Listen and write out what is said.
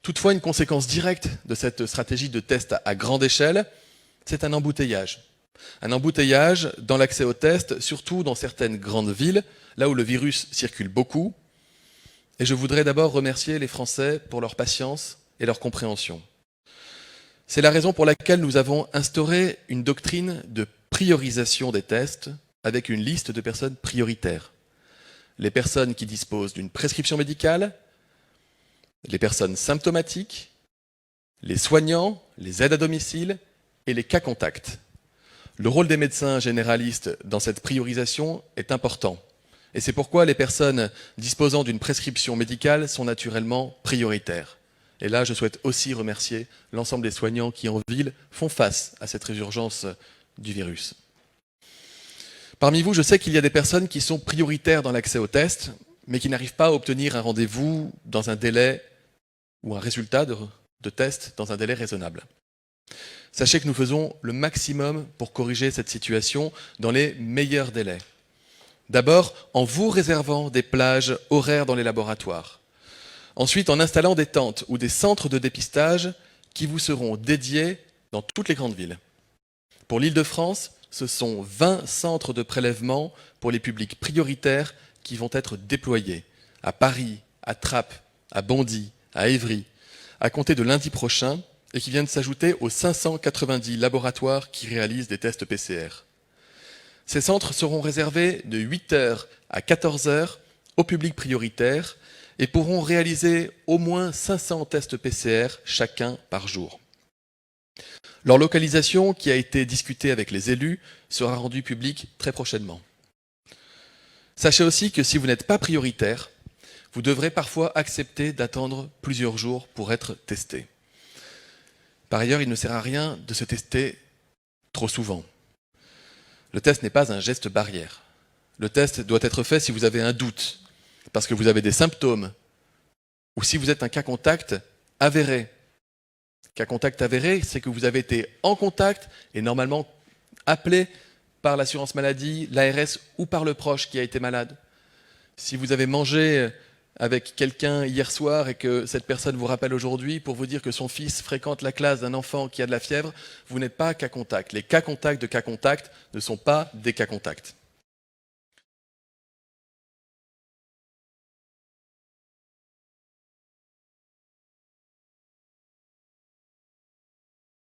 Toutefois, une conséquence directe de cette stratégie de test à grande échelle, c'est un embouteillage. Un embouteillage dans l'accès aux tests, surtout dans certaines grandes villes, là où le virus circule beaucoup. Et je voudrais d'abord remercier les Français pour leur patience et leur compréhension. C'est la raison pour laquelle nous avons instauré une doctrine de priorisation des tests avec une liste de personnes prioritaires. Les personnes qui disposent d'une prescription médicale, les personnes symptomatiques, les soignants, les aides à domicile et les cas contacts. Le rôle des médecins généralistes dans cette priorisation est important. Et c'est pourquoi les personnes disposant d'une prescription médicale sont naturellement prioritaires. Et là, je souhaite aussi remercier l'ensemble des soignants qui, en ville, font face à cette résurgence du virus. Parmi vous, je sais qu'il y a des personnes qui sont prioritaires dans l'accès aux tests, mais qui n'arrivent pas à obtenir un rendez-vous dans un délai ou un résultat de test dans un délai raisonnable. Sachez que nous faisons le maximum pour corriger cette situation dans les meilleurs délais. D'abord, en vous réservant des plages horaires dans les laboratoires. Ensuite, en installant des tentes ou des centres de dépistage qui vous seront dédiés dans toutes les grandes villes. Pour l'Île-de-France, ce sont 20 centres de prélèvement pour les publics prioritaires qui vont être déployés à Paris, à Trappes, à Bondy, à Évry, à compter de lundi prochain et qui viennent s'ajouter aux 590 laboratoires qui réalisent des tests PCR. Ces centres seront réservés de 8h à 14h au public prioritaire et pourront réaliser au moins 500 tests PCR chacun par jour. Leur localisation, qui a été discutée avec les élus, sera rendue publique très prochainement. Sachez aussi que si vous n'êtes pas prioritaire, vous devrez parfois accepter d'attendre plusieurs jours pour être testé. Par ailleurs, il ne sert à rien de se tester trop souvent. Le test n'est pas un geste barrière. Le test doit être fait si vous avez un doute, parce que vous avez des symptômes, ou si vous êtes un cas contact avéré. Cas contact avéré, c'est que vous avez été en contact et normalement appelé par l'assurance maladie, l'ARS ou par le proche qui a été malade. Si vous avez mangé avec quelqu'un hier soir et que cette personne vous rappelle aujourd'hui pour vous dire que son fils fréquente la classe d'un enfant qui a de la fièvre, vous n'êtes pas cas contact. Les cas contacts de cas contact ne sont pas des cas contacts.